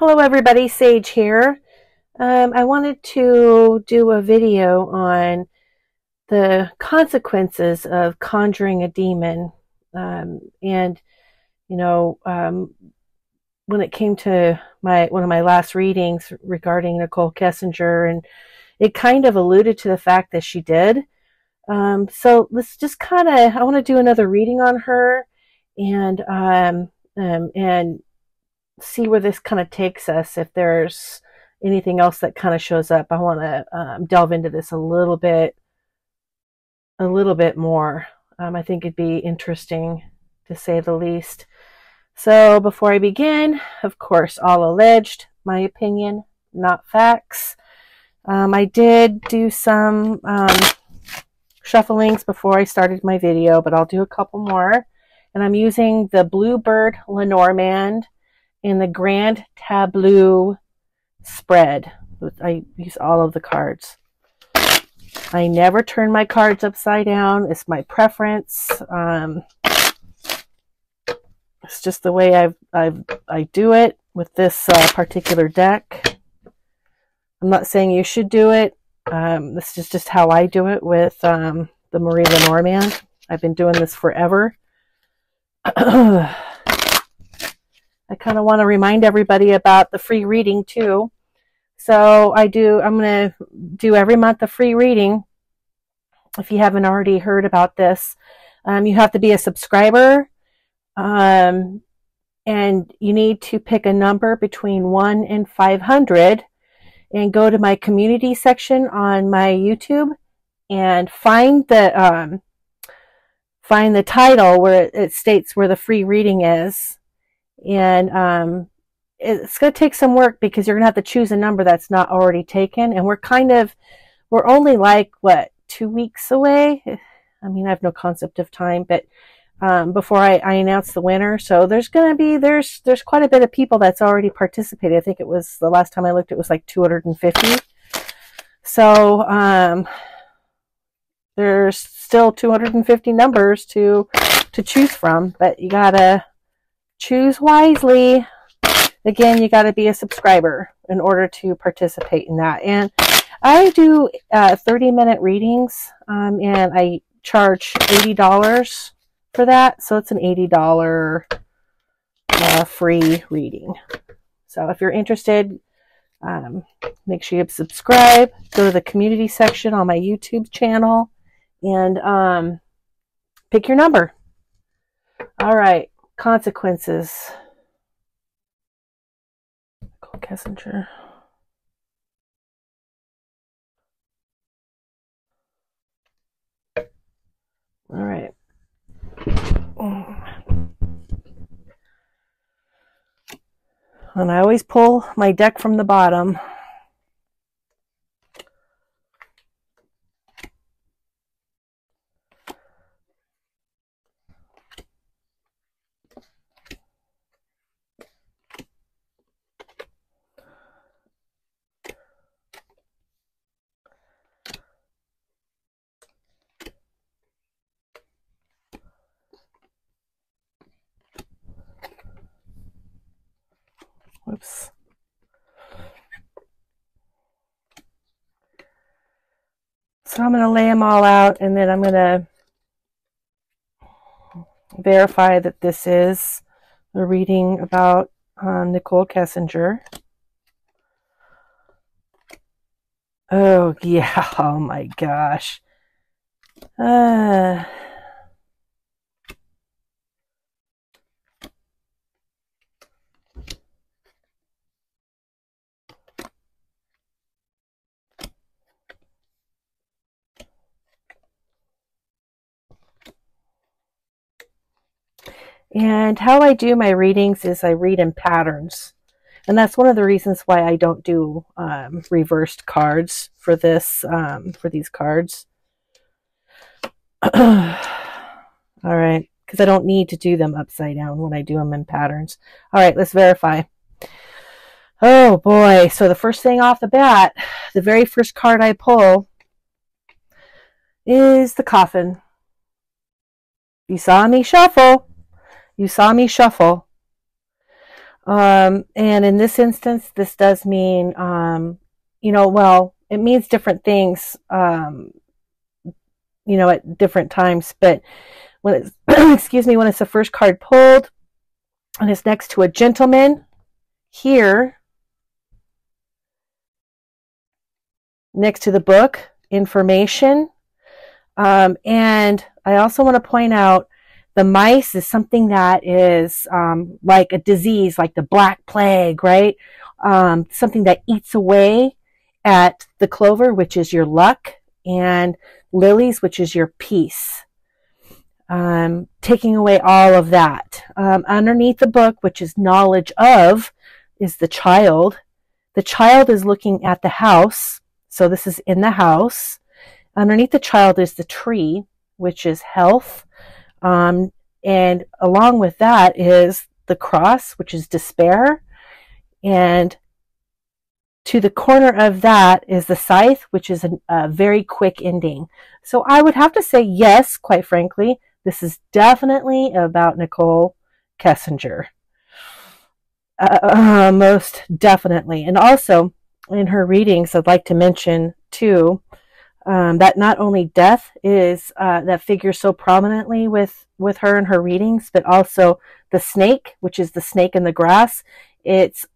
Hello everybody, Sage here. I wanted to do a video on the consequences of conjuring a demon. And when it came to one of my last readings regarding Nichol Kessinger, and it kind of alluded to the fact that she did. So let's just I want to do another reading on her and see where this kind of takes us. If there's anything else that kind of shows up, I want to delve into this a little bit more. I think it'd be interesting, to say the least. So before I begin, of course, all alleged, my opinion, not facts. I did do some shufflings before I started my video, but I'll do a couple more. And I'm using the Bluebird Lenormand in the Grand Tableau spread. I use all of the cards. I never turn my cards upside down. It's my preference. It's just the way I do it with this particular deck. I'm not saying you should do it. This is just how I do it with the Marie Lenormand. I've been doing this forever. I kind of want to remind everybody about the free reading too. So I'm going to do every month a free reading. If you haven't already heard about this, you have to be a subscriber, and you need to pick a number between 1 and 500 and go to my community section on my YouTube and find the title where it states where the free reading is. And it's going to take some work because you're going to have to choose a number that's not already taken. And we're only like, what, 2 weeks away? I mean, I have no concept of time, but before I announce the winner. So there's quite a bit of people that's already participated. I think it was, the last time I looked, it was like 250. So there's still 250 numbers to choose from, but you gotta choose wisely. Again, you got to be a subscriber in order to participate in that. And I do 30-minute readings, and I charge $80 for that. So it's an $80 free reading. So if you're interested, make sure you subscribe. Go to the community section on my YouTube channel and pick your number. All right. Consequences. Nichol Kessinger. All right. And I always pull my deck from the bottom. Whoops. So I'm going to lay them all out, and then I'm going to verify that this is a reading about Nichol Kessinger. Oh, yeah. Oh, my gosh. And how I do my readings is I read in patterns. And that's one of the reasons why I don't do reversed cards for this, for these cards. All right, because I don't need to do them upside down when I do them in patterns. All right, let's verify. Oh boy, so the first thing off the bat, the very first card I pull is the Coffin. You saw me shuffle. You saw me shuffle. And in this instance, this does mean, well, it means different things, at different times. But when it's, excuse me, when it's the first card pulled and it's next to a gentleman here, next to the book, information. And I also want to point out the mice is something that is like a disease, like the Black Plague, right? Something that eats away at the clover, which is your luck, and lilies, which is your peace. Taking away all of that. Underneath the book, which is knowledge of, is the child. The child is looking at the house. So this is in the house. Underneath the child is the tree, which is health. And along with that is the cross, which is despair. And to the corner of that is the scythe, which is a very quick ending. So I would have to say yes, quite frankly. This is definitely about Nichol Kessinger. Most definitely. And also, in her readings, I'd like to mention, too, that not only death is that figures so prominently with her in her readings, but also the snake, which is the snake in the grass. It's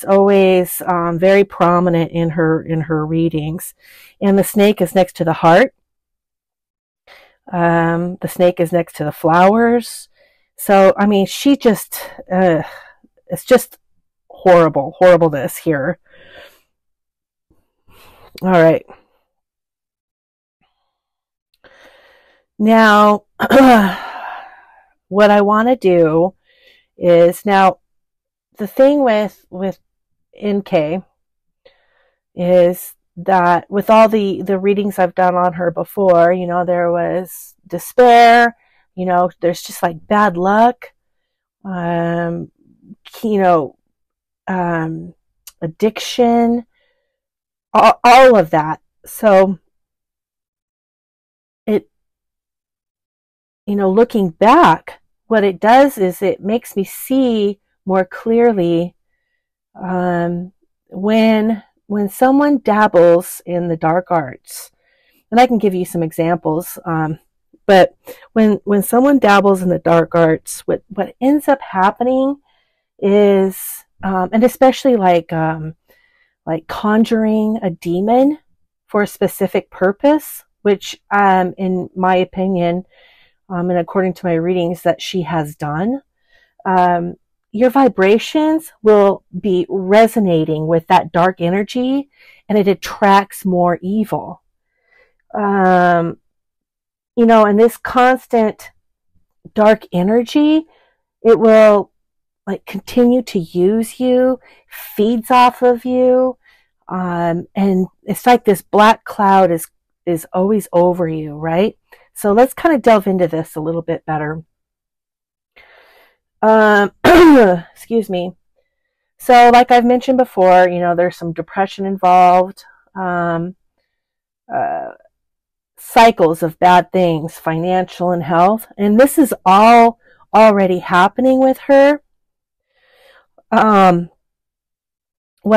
always very prominent in her readings. And the snake is next to the heart. The snake is next to the flowers. So, I mean, she just, it's just horribleness here. All right. Now, what I want to do is, now, the thing with NK is that with all the readings I've done on her before, there was despair, there's just like bad luck, addiction, all of that. So it, looking back, what it does is it makes me see more clearly when someone dabbles in the dark arts. And I can give you some examples, but when someone dabbles in the dark arts, what ends up happening is, and especially like conjuring a demon for a specific purpose, which in my opinion, and according to my readings, that she has done, your vibrations will be resonating with that dark energy, and it attracts more evil. And this constant dark energy, it will like continue to use you, feeds off of you, and it's like this black cloud is always over you, right? So let's kind of delve into this a little bit better. Excuse me. So like I've mentioned before, there's some depression involved, cycles of bad things, financial and health, and this is all already happening with her. What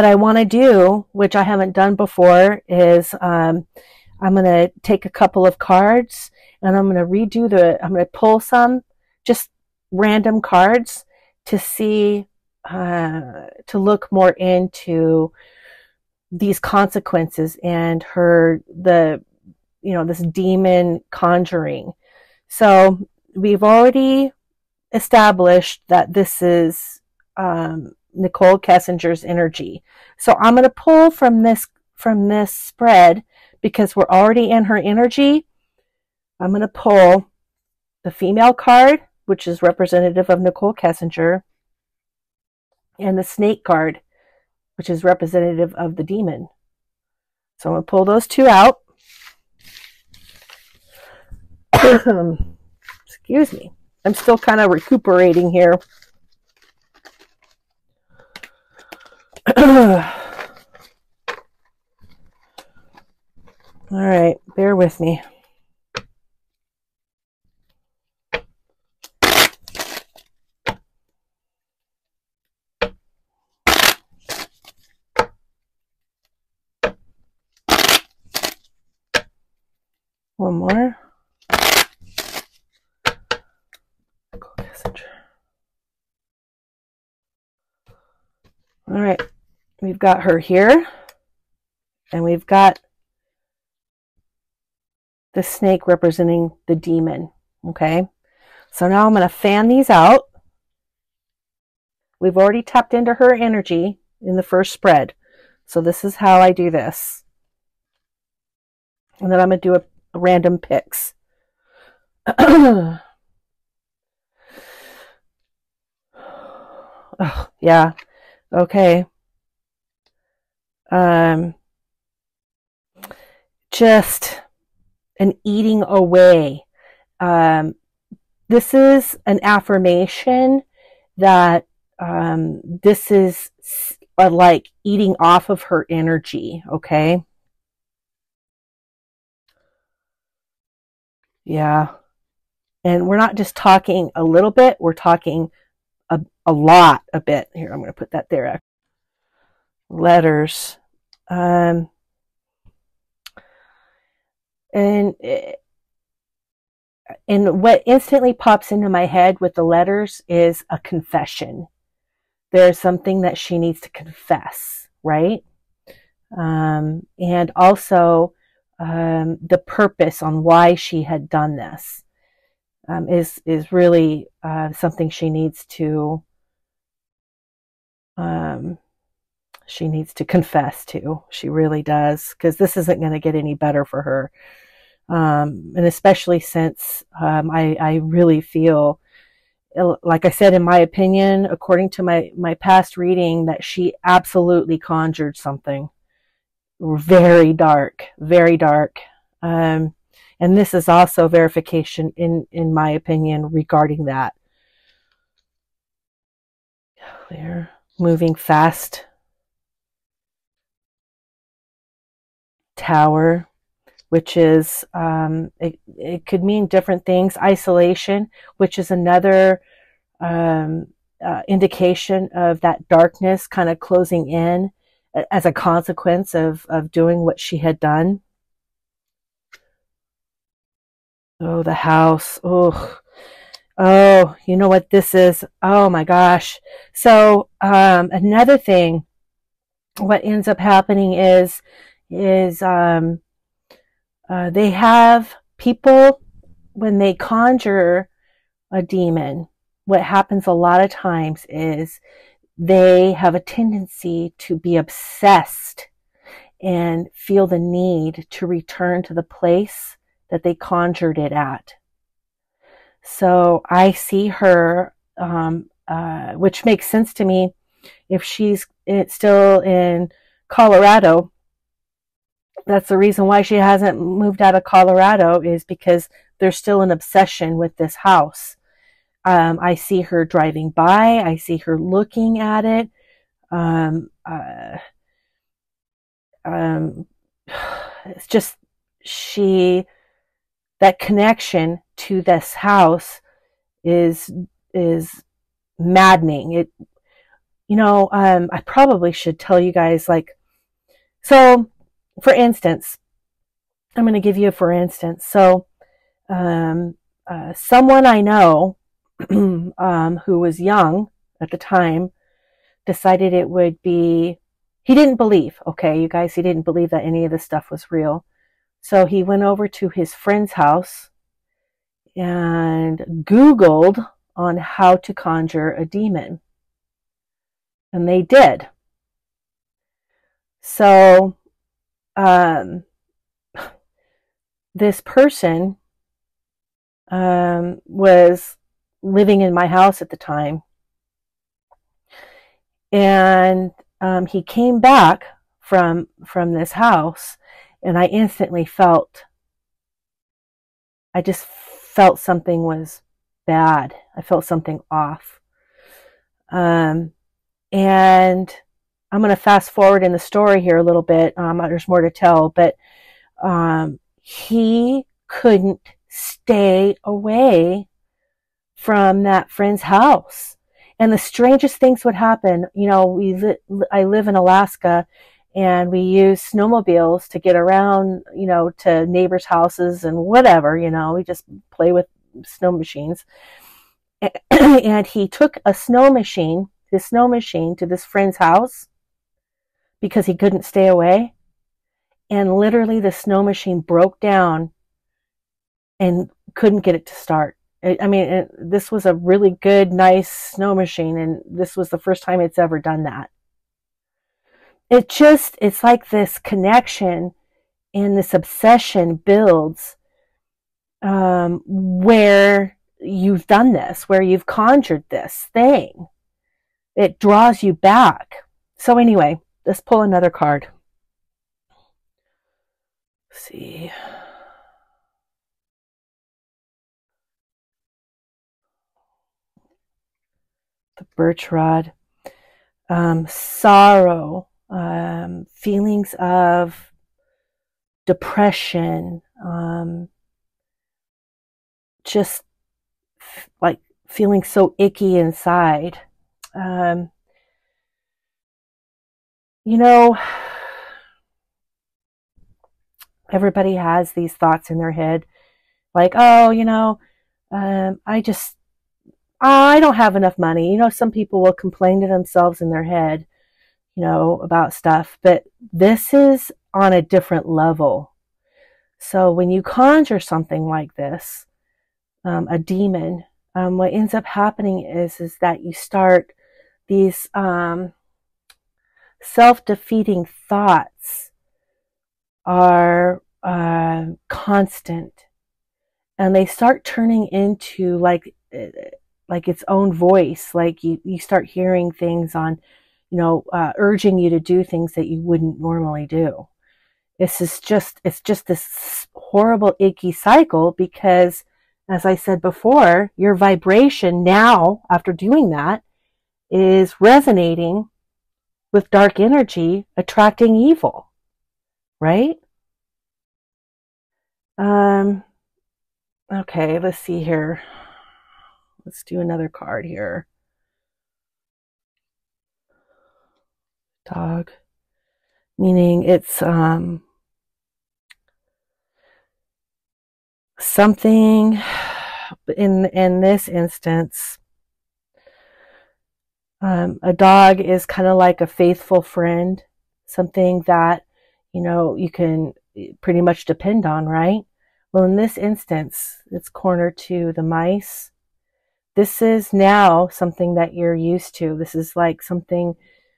I want to do, which I haven't done before, is I'm going to take a couple of cards and I'm going to pull some just random cards to see, to look more into these consequences and this demon conjuring. So we've already established that this is Nichol Kessinger's energy. So I'm going to pull from this spread because we're already in her energy. I'm going to pull the female card, which is representative of Nichol Kessinger, and the snake card, which is representative of the demon. So I'm going to pull those two out. Excuse me. I'm still kind of recuperating here. All right, bear with me. one more. Nichol Kessinger. All right, we've got her here, and we've got the snake representing the demon. Okay, so now I'm going to fan these out. We've already tapped into her energy in the first spread, so this is how I do this. And then I'm going to do a random picks. Oh, yeah. Okay. Just an eating away. This is an affirmation that this is like eating off of her energy. Okay. Yeah. And we're not just talking a little bit, we're talking a lot, a bit. Here, I'm going to put that there. Letters. And what instantly pops into my head with the letters is a confession. There's something that she needs to confess, right? And also the purpose on why she had done this is really something she needs to confess to. She really does, because this isn't going to get any better for her. And especially since I really feel, like I said, in my opinion, according to my past reading, that she absolutely conjured something very dark, very dark. And this is also verification, in my opinion, regarding that. Clear. Moving fast. Tower, which is, it could mean different things. Isolation, which is another indication of that darkness kind of closing in as a consequence of doing what she had done. Oh, the house. Oh, you know what this is? Oh my gosh. So another thing, what ends up happening is they have people, when they conjure a demon, what happens a lot of times is they have a tendency to be obsessed and feel the need to return to the place that they conjured it at. So I see her, which makes sense to me, if she's still in Colorado. That's the reason why she hasn't moved out of Colorado, is because there's still an obsession with this house. I see her driving by. I see her looking at it. It's just that connection to this house is maddening. I probably should tell you guys, so for instance, I'm going to give you a for instance. So someone I know who was young at the time decided it would be, he didn't believe, okay, you guys, he didn't believe that any of this stuff was real. So he went over to his friend's house and Googled on how to conjure a demon. And they did. So this person was living in my house at the time. And he came back from this house, and I instantly I just felt something was bad. I felt something off. And I'm going to fast forward in the story here a little bit. There's more to tell, but he couldn't stay away from that friend's house. And the strangest things would happen. I live in Alaska, and we use snowmobiles to get around, you know, to neighbors' houses and whatever, you know, we just play with snow machines. And he took a snow machine, his snow machine, to this friend's house because he couldn't stay away. And literally the snow machine broke down and couldn't get it to start. I mean, this was a really good, nice snow machine, and this was the first time it's ever done that. It's like this connection and this obsession builds where you've done this, where you've conjured this thing. It draws you back. So anyway, let's pull another card. Let's see. The birch rod. Sorrow. Feelings of depression. Just like feeling so icky inside. You know, everybody has these thoughts in their head, like, oh, you know, I don't have enough money. You know, some people will complain to themselves in their head, you know, about stuff, but this is on a different level. So when you conjure something like this, a demon, what ends up happening is that you start these self-defeating thoughts are constant, and they start turning into like its own voice. Like you start hearing things on, you know, urging you to do things that you wouldn't normally do. It's just this horrible, icky cycle because, as I said before, your vibration now, after doing that, is resonating with dark energy, attracting evil, right? Okay, let's see here. Let's do another card here. Dog. Meaning it's something in this instance, a dog is kind of like a faithful friend, something that, you know, you can pretty much depend on, right? Well, in this instance, it's cornered to the mice. This is now something that you're used to. This is like something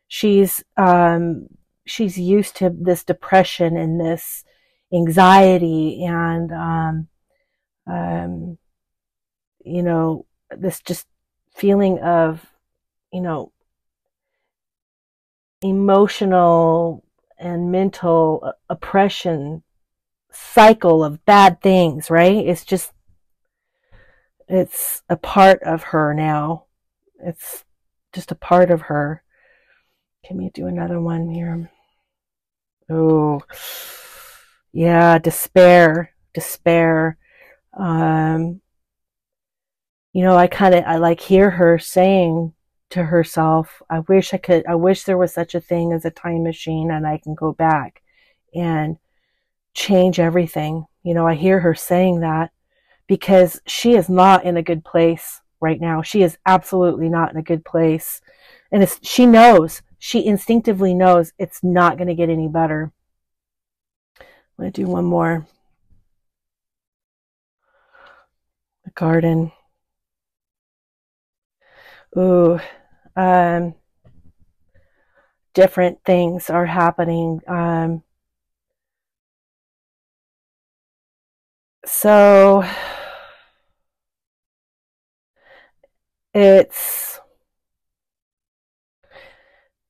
she's used to, this depression and this anxiety and you know, this just feeling of, you know, emotional and mental oppression cycle of bad things, right? It's a part of her now. It's just a part of her. Can we do another one here? Oh, yeah, despair. You know, I like hear her saying to herself, I wish there was such a thing as a time machine and I can go back and change everything. You know, I hear her saying that because she is not in a good place right now. She is absolutely not in a good place. And she instinctively knows it's not going to get any better. I'm going to do one more. The garden. Ooh, different things are happening. So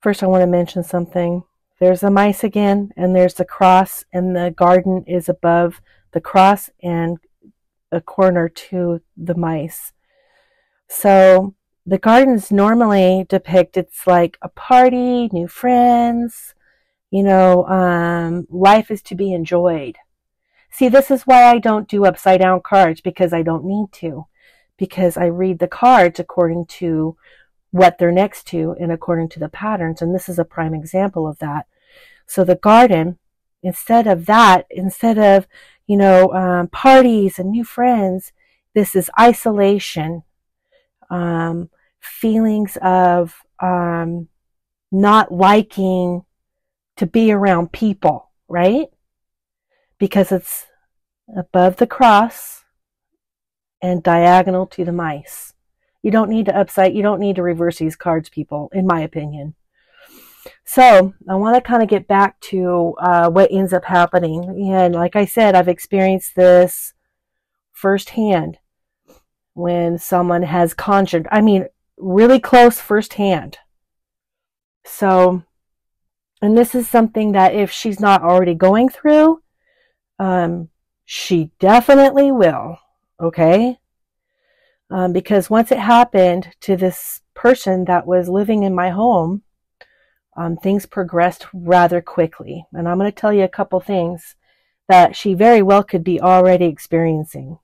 first I want to mention something. There's the mice again, and there's the cross, and the garden is above the cross and a corner to the mice. So the gardens normally depict, it's like a party, new friends, you know, life is to be enjoyed. See, this is why I don't do upside down cards, because I don't need to. Because I read the cards according to what they're next to and according to the patterns. And this is a prime example of that. So the garden, instead of that, instead of, parties and new friends, this is isolation, feelings of not liking to be around people, right? Because it's above the cross and diagonal to the mice. You don't need to reverse these cards, people, in my opinion. So I want to kind of get back to what ends up happening. And like I said, I've experienced this firsthand when someone has conjured. I mean, really close firsthand. So, and this is something that if she's not already going through, she definitely will. Okay? Because once it happened to this person that was living in my home, things progressed rather quickly. And I'm going to tell you a couple things that she very well could be already experiencing.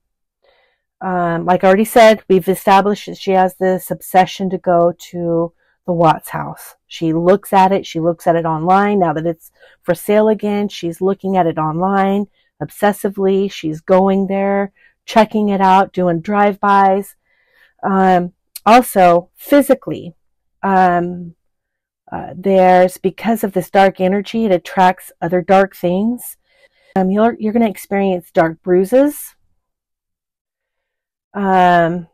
Like I already said, we've established that she has this obsession to go to the Watts house. She looks at it online. Now that it's for sale again, she's looking at it online obsessively. She's going there, checking it out, doing drive-bys. Also, physically, there's, because of this dark energy, it attracts other dark things. You're going to experience dark bruises. You're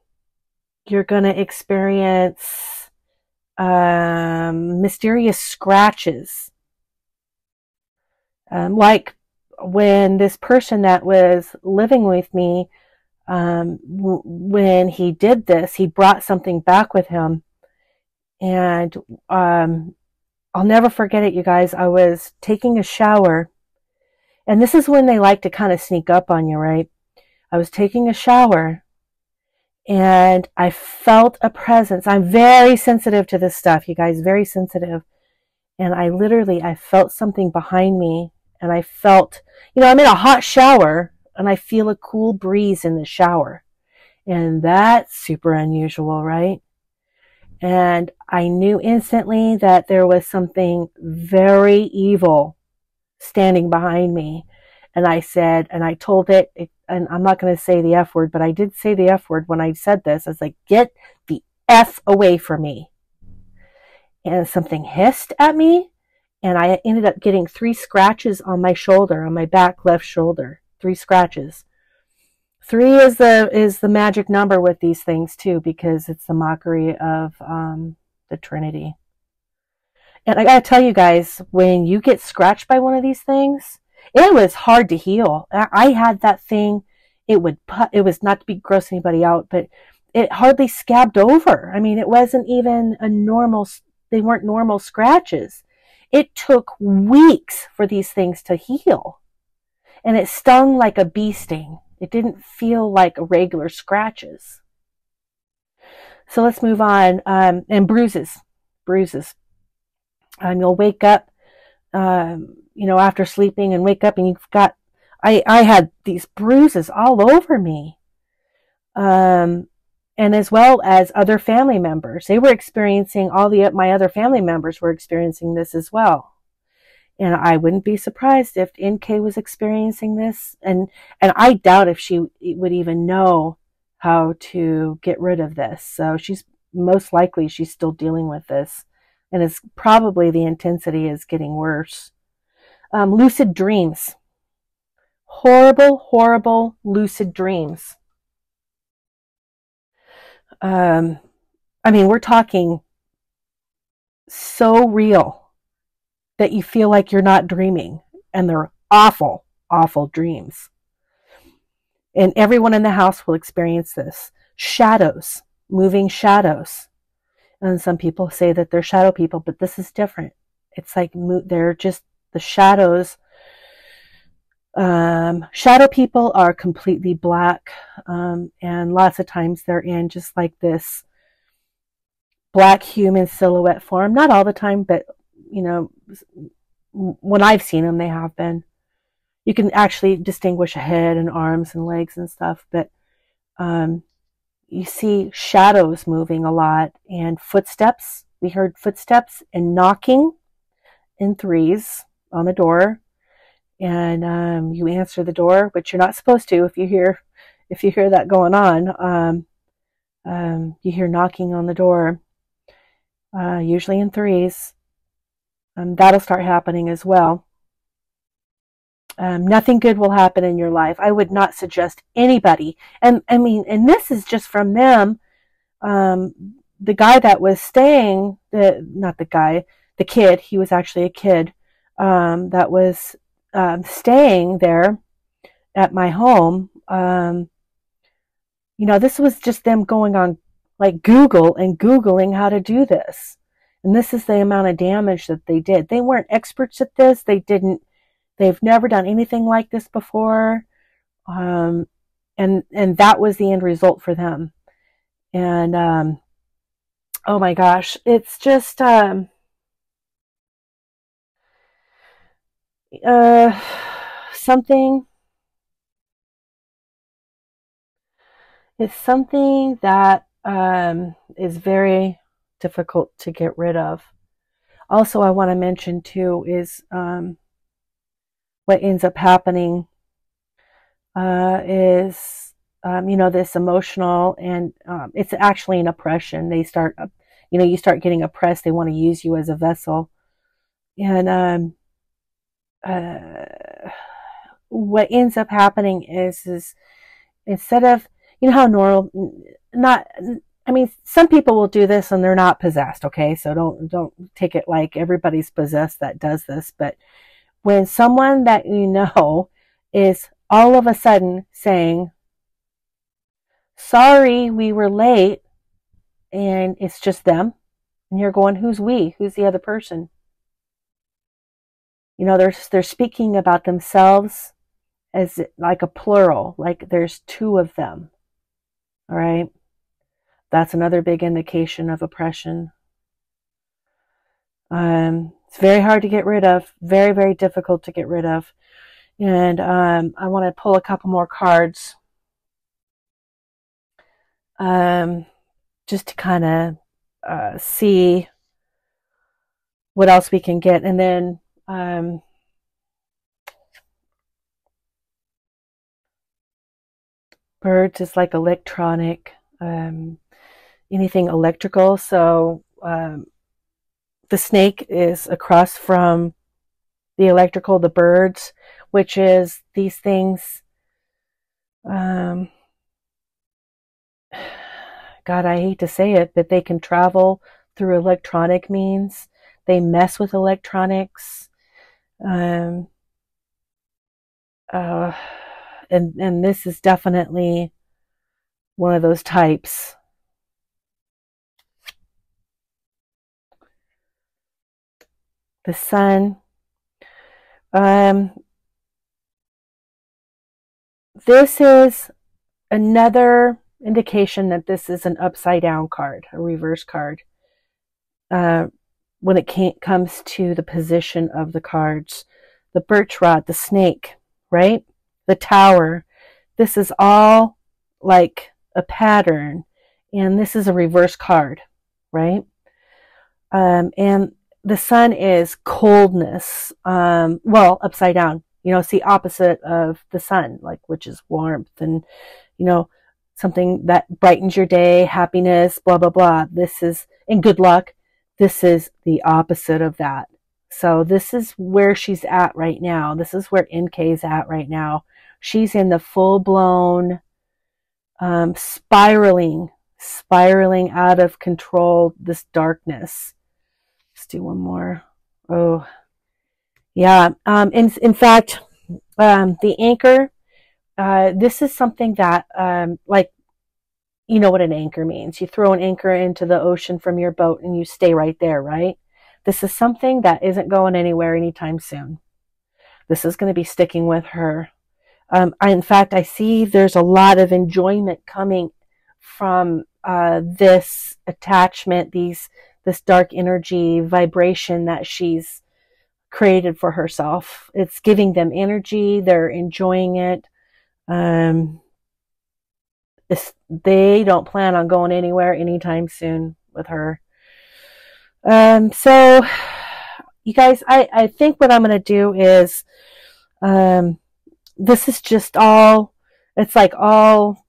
going to experience mysterious scratches. Like when this person that was living with me, when he did this, he brought something back with him. And I'll never forget it, you guys. I was taking a shower. And this is when they like to kind of sneak up on you, right? I was taking a shower. And I felt a presence. I'm very sensitive to this stuff, you guys, very sensitive. And I felt something behind me. And I felt, I'm in a hot shower and I feel a cool breeze in the shower. And that's super unusual, right? And I knew instantly that there was something very evil standing behind me. And I said, and I told it, and I'm not going to say the F word, but I did say the F word when I said this. I was like, get the F away from me. And something hissed at me, and I ended up getting 3 scratches on my shoulder, on my back left shoulder. 3 scratches. 3 is the magic number with these things too, because it's the mockery of the Trinity. And I gotta tell you guys, when you get scratched by one of these things, it was hard to heal. I had that thing. It was not to be gross anybody out, but it hardly scabbed over. I mean, it wasn't even they weren't normal scratches. It took weeks for these things to heal. And it stung like a bee sting. It didn't feel like regular scratches. So let's move on. And bruises. You'll wake up, after sleeping, and wake up and you've got, I had these bruises all over me. And as well as other family members. They were experiencing, my other family members were experiencing this as well. And I wouldn't be surprised if NK was experiencing this. And I doubt if she would even know how to get rid of this. So most likely she's still dealing with this. And it's probably the intensity is getting worse. Lucid dreams. Horrible, horrible lucid dreams. We're talking so real that you feel like you're not dreaming, and they're awful, awful dreams. And everyone in the house will experience this. Shadows, moving shadows. And some people say that they're shadow people, but this is different. It's like they're just the shadows. Shadow people are completely black, and lots of times they're in just like this black human silhouette form. Not all the time, but when I've seen them, they have been. You can actually distinguish a head and arms and legs and stuff, but you see shadows moving a lot, and footsteps. We heard footsteps and knocking in 3s. on the door, and you answer the door, but you're not supposed to. If you hear that going on, you hear knocking on the door, usually in threes. That'll start happening as well. Nothing good will happen in your life. I would not suggest anybody. And I mean, and this is just from them. The guy that was staying, the kid, he was actually a kid, that was staying there at my home. This was just them going on like Google and Googling how to do this. And this is the amount of damage that they did. They weren't experts at this. They've never done anything like this before. And that was the end result for them. And, oh my gosh, it's just, something that, is very difficult to get rid of. Also, I want to mention too is, what ends up happening, is, this emotional, and it's actually an oppression. They start, you start getting oppressed. They want to use you as a vessel. And what ends up happening is instead of, how normal, some people will do this and they're not possessed. Okay. So don't take it like everybody's possessed that does this. But when someone that is all of a sudden saying, sorry, we were late, and it's just them, and you're going, who's we? Who's the other person? They're speaking about themselves as like a plural, like there's two of them. All right. That's another big indication of oppression. It's very hard to get rid of, very, very difficult to get rid of. And I want to pull a couple more cards, just to kind of see what else we can get. And then birds is like electronic, anything electrical. So the snake is across from the electrical, the birds, which is these things. God, I hate to say it, but they can travel through electronic means. They mess with electronics. And this is definitely one of those types. The sun. This is another indication that this is an upside down card, a reverse card. When it comes to the position of the cards, the birch rod, the snake, right? The tower. This is all like a pattern, and this is a reverse card, right? And the sun is coldness. Well, upside down. It's the opposite of the sun, like, which is warmth and, something that brightens your day, happiness, blah, blah, blah. This is, and good luck. This is the opposite of that. So this is where she's at right now. This is where NK's at right now. She's in the full-blown spiraling out of control, this darkness. Let's do one more. Oh, yeah. In fact, the anchor, this is something that, like, you know what an anchor means. You throw an anchor into the ocean from your boat and you stay right there, right? This is something that isn't going anywhere anytime soon. This is going to be sticking with her. In fact, I see there's a lot of enjoyment coming from this attachment, this dark energy vibration that she's created for herself. It's giving them energy. They're enjoying it. They don't plan on going anywhere anytime soon with her. So you guys, I think what I'm going to do is, this is just all, it's like all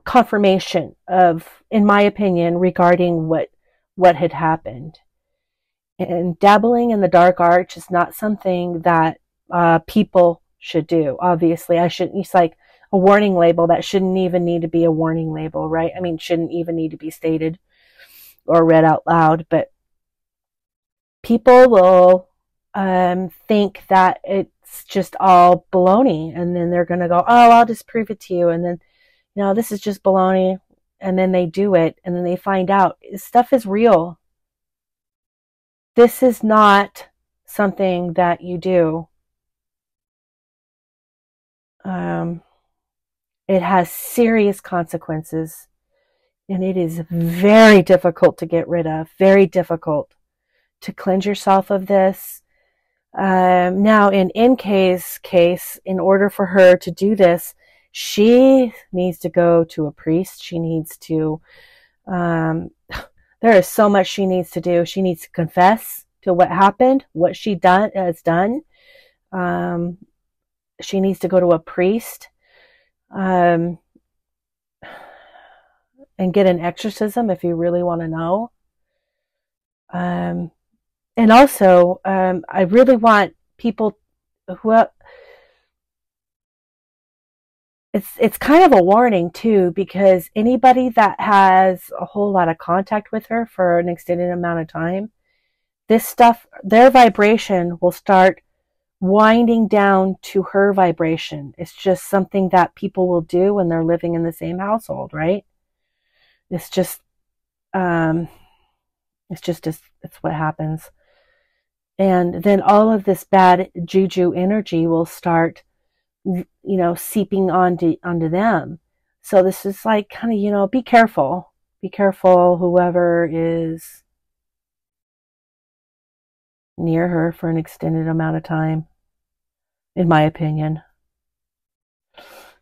confirmation of, in my opinion, regarding what had happened. And dabbling in the dark arts is not something that people should do. Obviously, I shouldn't. It's like a warning label that shouldn't even need to be a warning label, right? I mean, shouldn't even need to be stated or read out loud. But people will think that it's just all baloney, and then they're going to go, "Oh, I'll just prove it to you," and then, you know, this is just baloney, and then they do it, and then they find out stuff is real. This is not something that you do. It has serious consequences, and it is very difficult to get rid of, very difficult to cleanse yourself of this. Now, in NK's case, in order for her to do this, she needs to go to a priest. She needs to, there is so much she needs to do. She needs to confess to what happened, what she has done. She needs to go to a priest and get an exorcism if you really want to know. And also, I really want people who, it's kind of a warning too, because anybody that has a whole lot of contact with her for an extended amount of time, this stuff, their vibration will start winding down to her vibration. It's just something that people will do when they're living in the same household, right? It's just, it's what happens. And then all of this bad juju energy will start, you know, seeping onto them. So this is like kind of, you know, be careful. Be careful, whoever is near her for an extended amount of time, in my opinion.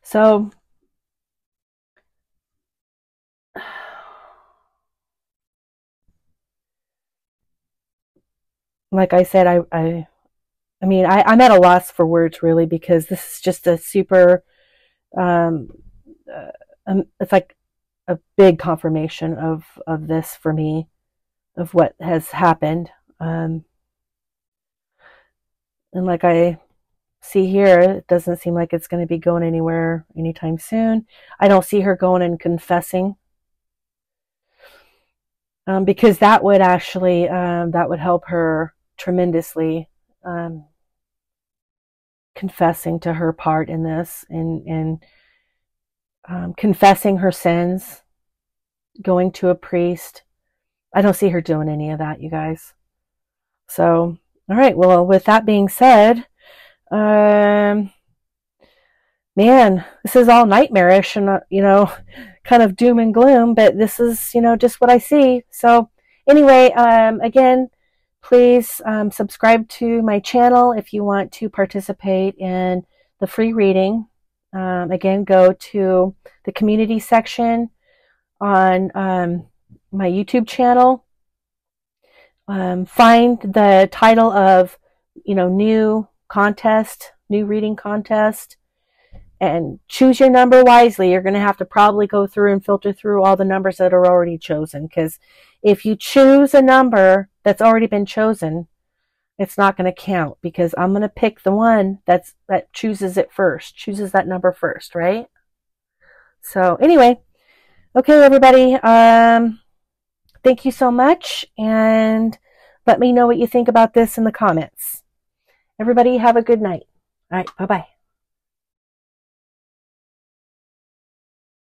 So, like I said, I mean, I'm at a loss for words, really, because this is just a super, it's like a big confirmation of this for me, of what has happened. And like I see here, it doesn't seem like it's going to be going anywhere anytime soon. I don't see her going and confessing, because that would actually, that would help her tremendously, confessing to her part in this, and confessing her sins, going to a priest. I don't see her doing any of that, you guys. So, all right, well, with that being said, man, this is all nightmarish and, you know, kind of doom and gloom, but this is, you know, just what I see. So anyway, again, please subscribe to my channel if you want to participate in the free reading. Again, go to the community section on my YouTube channel. Find the title of, you know, new reading contest, and choose your number wisely. You're going to have to probably go through and filter through all the numbers that are already chosen, because if you choose a number that's already been chosen, it's not going to count, because I'm going to pick the one that chooses it first, chooses that number first, right? So anyway, okay, everybody, thank you so much, and let me know what you think about this in the comments. Everybody have a good night. All right, bye-bye.